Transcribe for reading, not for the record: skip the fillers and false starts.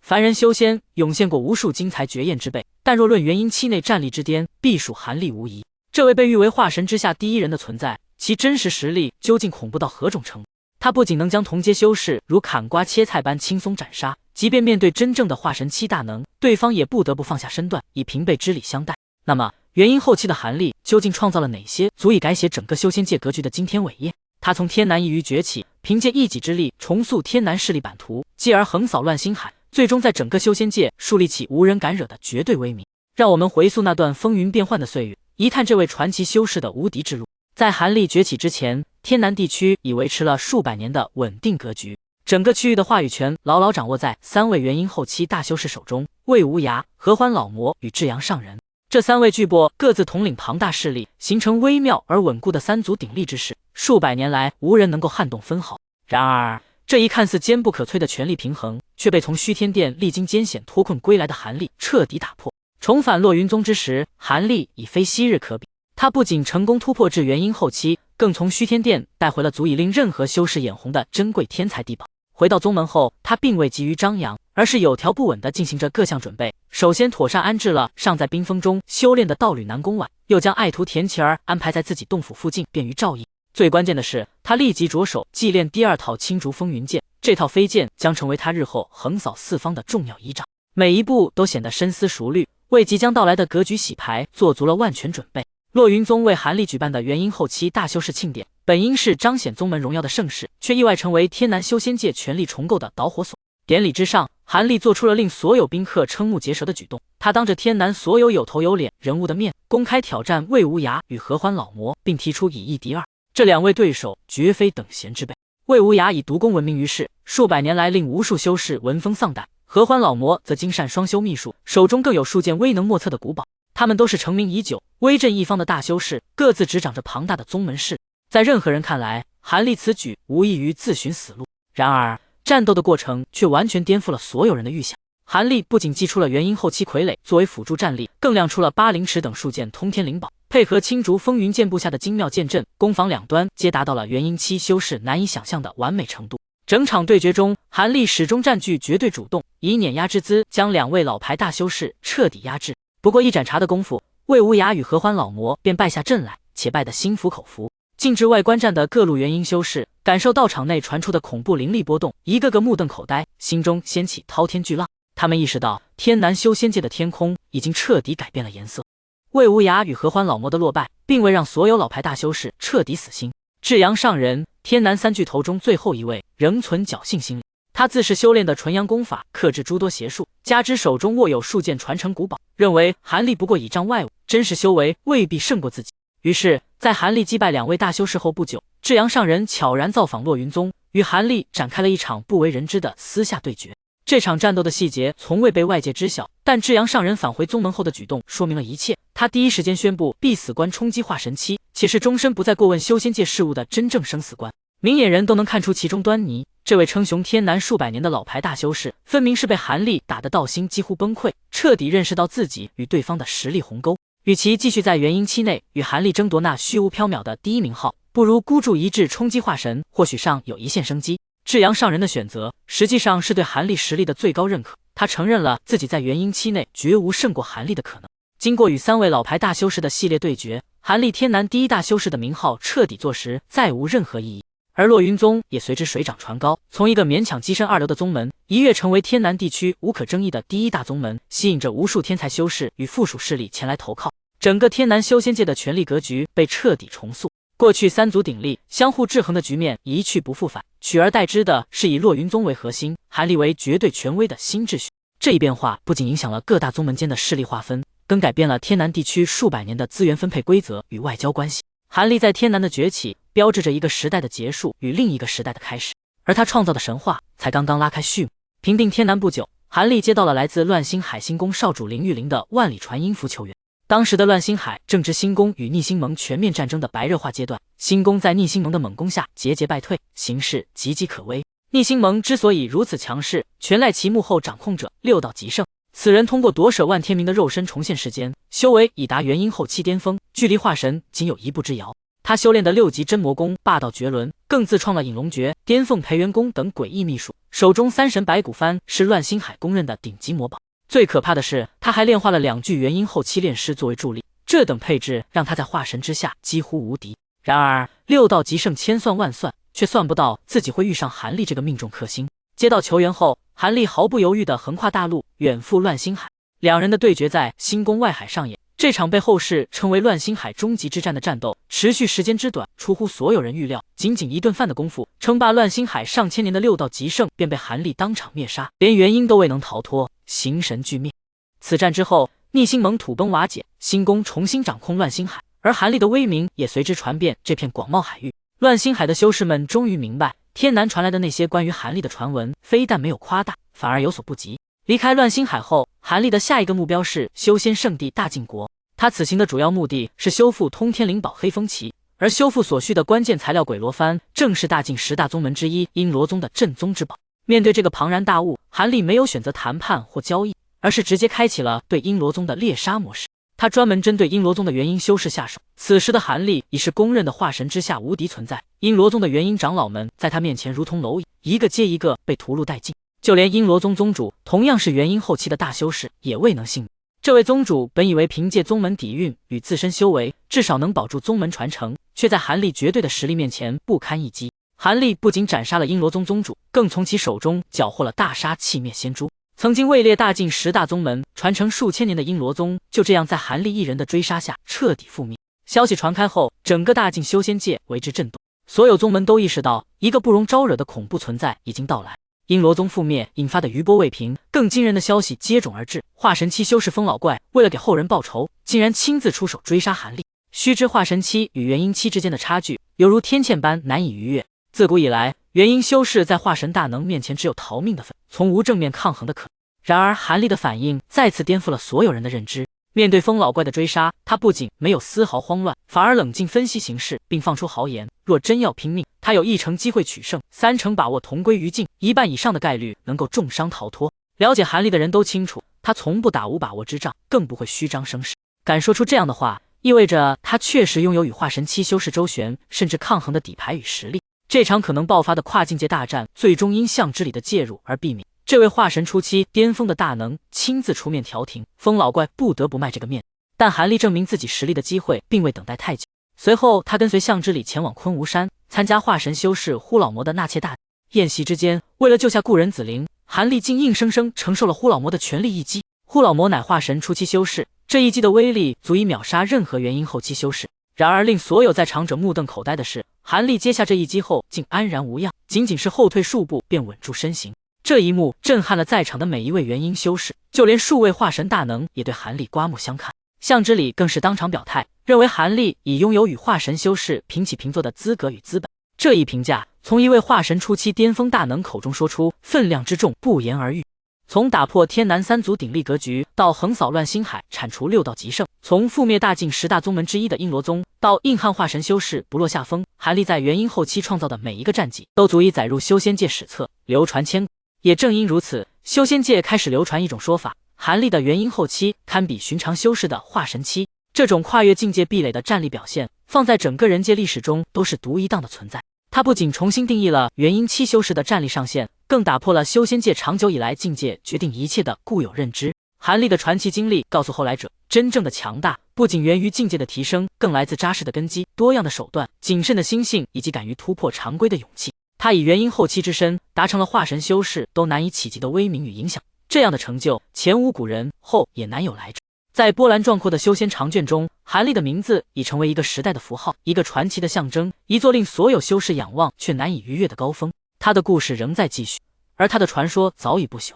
凡人修仙涌现过无数精彩绝艳之辈，但若论元婴期内战力之巅，必属韩立无疑。这位被誉为化神之下第一人的存在，其真实实力究竟恐怖到何种程度？他不仅能将同阶修士如砍瓜切菜般轻松斩杀，即便面对真正的化神期大能，对方也不得不放下身段，以平辈之礼相待。那么，元婴后期的韩立究竟创造了哪些足以改写整个修仙界格局的惊天伟业？他从天南一隅崛起，凭借一己之力重塑天南势力版图，继而横扫乱星海，最终在整个修仙界树立起无人敢惹的绝对威名。让我们回溯那段风云变幻的岁月，一探这位传奇修士的无敌之路。在韩立崛起之前，天南地区已维持了数百年的稳定格局，整个区域的话语权牢牢掌握在3位元婴后期大修士手中：魏无涯、合欢老魔与至阳上人。这3位巨擘各自统领庞大势力，形成微妙而稳固的3足鼎立之势，数百年来无人能够撼动分毫。然而，这一看似坚不可摧的权力平衡，却被从虚天殿历经艰险脱困归来的韩立彻底打破。重返落云宗之时，韩立已非昔日可比。他不仅成功突破至元婴后期，更从虚天殿带回了足以令任何修士眼红的珍贵天才地宝。回到宗门后，他并未急于张扬，而是有条不紊地进行着各项准备。首先妥善安置了尚在冰封中修炼的道侣南宫婉，又将爱徒田琪儿安排在自己洞府附近，便于照应。最关键的是，他立即着手祭炼第2套青竹风云剑，这套飞剑将成为他日后横扫四方的重要依仗，每一步都显得深思熟虑，为即将到来的格局洗牌做足了万全准备。落云宗为韩立举办的元婴后期大修士庆典，本应是彰显宗门荣耀的盛事，却意外成为天南修仙界权力重构的导火索。典礼之上，韩立做出了令所有宾客瞠目结舌的举动，他当着天南所有有头有脸人物的面，公开挑战魏无涯与合欢老魔，并提出以一敌二。这2位对手绝非等闲之辈。魏无涯以毒功闻名于世，数百年来令无数修士闻风丧胆；合欢老魔则精善双修秘术，手中更有数件威能莫测的古宝。他们都是成名已久、威震一方的大修士，各自执掌着庞大的宗门势力。在任何人看来，韩立此举无异于自寻死路。然而，战斗的过程却完全颠覆了所有人的预想。韩立不仅祭出了元婴后期傀儡作为辅助战力，更亮出了8灵尺等数件通天灵宝，配合青竹风云剑部下的精妙剑阵，攻防两端皆达到了元婴期修士难以想象的完美程度。整场对决中，韩立始终占据绝对主动，以碾压之姿将2位老牌大修士彻底压制。不过一盏茶的功夫，魏无涯与合欢老魔便败下阵来，且败得心服口服。进至外观战的各路元婴修士，感受到场内传出的恐怖灵力波动，一个个目瞪口呆，心中掀起滔天巨浪。他们意识到，天南修仙界的天空已经彻底改变了颜色。魏无涯与合欢老魔的落败，并未让所有老牌大修士彻底死心。至阳上人，天南3巨头中最后一位，仍存侥幸心理。他自是修炼的纯阳功法，克制诸多邪术，加之手中握有数件传承古宝，认为韩立不过倚仗外物，真实修为未必胜过自己。于是，在韩立击败2位大修士后不久，至阳上人悄然造访落云宗，与韩立展开了一场不为人知的私下对决。这场战斗的细节从未被外界知晓，但至阳上人返回宗门后的举动说明了一切。他第一时间宣布必死关冲击化神期，且是终身不再过问修仙界事务的真正生死关。明眼人都能看出其中端倪。这位称雄天南数百年的老牌大修士，分明是被韩立打得道心几乎崩溃，彻底认识到自己与对方的实力鸿沟。与其继续在元婴期内与韩立争夺那虚无缥缈的第1名号，不如孤注一掷冲击化神，或许上有一线生机。至阳上人的选择，实际上是对韩立实力的最高认可。他承认了自己在元婴期内绝无胜过韩立的可能。经过与3位老牌大修士的系列对决，韩立天南第1大修士的名号彻底坐实，再无任何意义。而落云宗也随之水涨船高，从一个勉强跻身2流的宗门，一跃成为天南地区无可争议的第1大宗门，吸引着无数天才修士与附属势力前来投靠。整个天南修仙界的权力格局被彻底重塑，过去3足鼎立、相互制衡的局面一去不复返，取而代之的是以落云宗为核心，韩立为绝对权威的新秩序。这一变化不仅影响了各大宗门间的势力划分，更改变了天南地区数百年的资源分配规则与外交关系。韩立在天南的崛起，标志着一个时代的结束与另一个时代的开始，而他创造的神话才刚刚拉开序幕。平定天南不久，韩立接到了来自乱星海星宫少主林玉玲的万里传音符求援。当时的乱星海正值星宫与逆星盟全面战争的白热化阶段，星宫在逆星盟的猛攻下节节败退，形势岌岌可危。逆星盟之所以如此强势，全赖其幕后掌控者六道极胜。此人通过夺舍万天明的肉身重现世间，修为已达元婴后期巅峰，距离化神仅有一步之遥。他修炼的6级真魔功霸道绝伦，更自创了引龙诀、颠凤培元功等诡异秘术，手中三神白骨幡是乱星海公认的顶级魔宝。最可怕的是，他还炼化了2具元婴后期炼尸作为助力，这等配置让他在化神之下几乎无敌。然而6道极胜千算万算，却算不到自己会遇上韩立这个命中克星。接到求援后，韩立毫不犹豫地横跨大陆，远赴乱星海。两人的对决在星宫外海上演。这场被后世称为乱星海终极之战的战斗，持续时间之短，出乎所有人预料。仅仅一顿饭的功夫，称霸乱星海上千年的6道极胜便被韩立当场灭杀，连元婴都未能逃脱，形神俱灭。此战之后，逆星盟土崩瓦解，星宫重新掌控乱星海，而韩立的威名也随之传遍这片广袤海域。乱星海的修士们终于明白，天南传来的那些关于韩立的传闻，非但没有夸大，反而有所不及。离开乱星海后，韩立的下一个目标是修仙圣地大晋国。他此行的主要目的是修复通天灵宝黑风旗，而修复所需的关键材料鬼罗幡，正是大晋10大宗门之一阴罗宗的镇宗之宝。面对这个庞然大物，韩立没有选择谈判或交易，而是直接开启了对阴罗宗的猎杀模式。他专门针对阴罗宗的元婴修士下手。此时的韩立已是公认的化神之下无敌存在，阴罗宗的元婴长老们在他面前如同蝼蚁，一个接一个被屠戮殆尽。就连阴罗宗宗主同样是元婴后期的大修士，也未能幸免。这位宗主本以为凭借宗门底蕴与自身修为，至少能保住宗门传承，却在韩立绝对的实力面前不堪一击。韩立不仅斩杀了阴罗宗宗主，更从其手中缴获了大杀器灭仙珠。曾经位列大晋10大宗门、传承数千年的阴罗宗，就这样在韩立一人的追杀下彻底覆灭。消息传开后，整个大晋修仙界为之震动，所有宗门都意识到一个不容招惹的恐怖存在已经到来。阴罗宗覆灭引发的余波未平，更惊人的消息接踵而至。化神期修士风老怪为了给后人报仇，竟然亲自出手追杀韩立。须知化神期与元婴期之间的差距犹如天堑般难以逾越。自古以来，元婴修士在化神大能面前只有逃命的份，从无正面抗衡的可能。然而韩立的反应再次颠覆了所有人的认知。面对风老怪的追杀，他不仅没有丝毫慌乱，反而冷静分析形势，并放出豪言：若真要拼命，他有1成机会取胜，3成把握同归于尽，1半以上的概率能够重伤逃脱。了解韩立的人都清楚，他从不打无把握之仗，更不会虚张声势。敢说出这样的话，意味着他确实拥有与化神期修士周旋甚至抗衡的底牌与实力。这场可能爆发的跨境界大战，最终因相之礼的介入而避免。这位化神初期巅峰的大能亲自出面调停，风老怪不得不卖这个面。但韩立证明自己实力的机会并未等待太久。随后，他跟随相之礼前往昆吾山，参加化神修士呼老魔的纳妾大宴席之间，为了救下故人子灵，韩立竟硬生生承受了呼老魔的全力一击。呼老魔乃化神初期修士，这一击的威力足以秒杀任何元婴后期修士。然而令所有在场者目瞪口呆的是，韩立接下这一击后竟安然无恙，仅仅是后退数步便稳住身形。这一幕震撼了在场的每一位元婴修士，就连数位化神大能也对韩立刮目相看。相之礼更是当场表态，认为韩立已拥有与化神修士平起平坐的资格与资本。这一评价从一位化神初期巅峰大能口中说出，分量之重不言而喻。从打破天南3族鼎立格局，到横扫乱星海铲除6道极胜，从覆灭大晋10大宗门之一的阴罗宗，到硬汉化神修士不落下风，韩立在元婴后期创造的每一个战绩，都足以载入修仙界史册，流传千古。也正因如此，修仙界开始流传一种说法，韩立的元婴后期堪比寻常修士的化神期。这种跨越境界壁垒的战力表现，放在整个人界历史中都是独一档的存在。它不仅重新定义了元婴期修士的战力上限，更打破了修仙界长久以来境界决定一切的固有认知。韩立的传奇经历告诉后来者，真正的强大不仅源于境界的提升，更来自扎实的根基、多样的手段、谨慎的心性以及敢于突破常规的勇气。他以元婴后期之身，达成了化神修士都难以企及的威名与影响，这样的成就前无古人，后也难有来者。在波澜壮阔的修仙长卷中，韩立的名字已成为一个时代的符号，一个传奇的象征，一座令所有修士仰望却难以逾越的高峰。他的故事仍在继续，而他的传说早已不朽。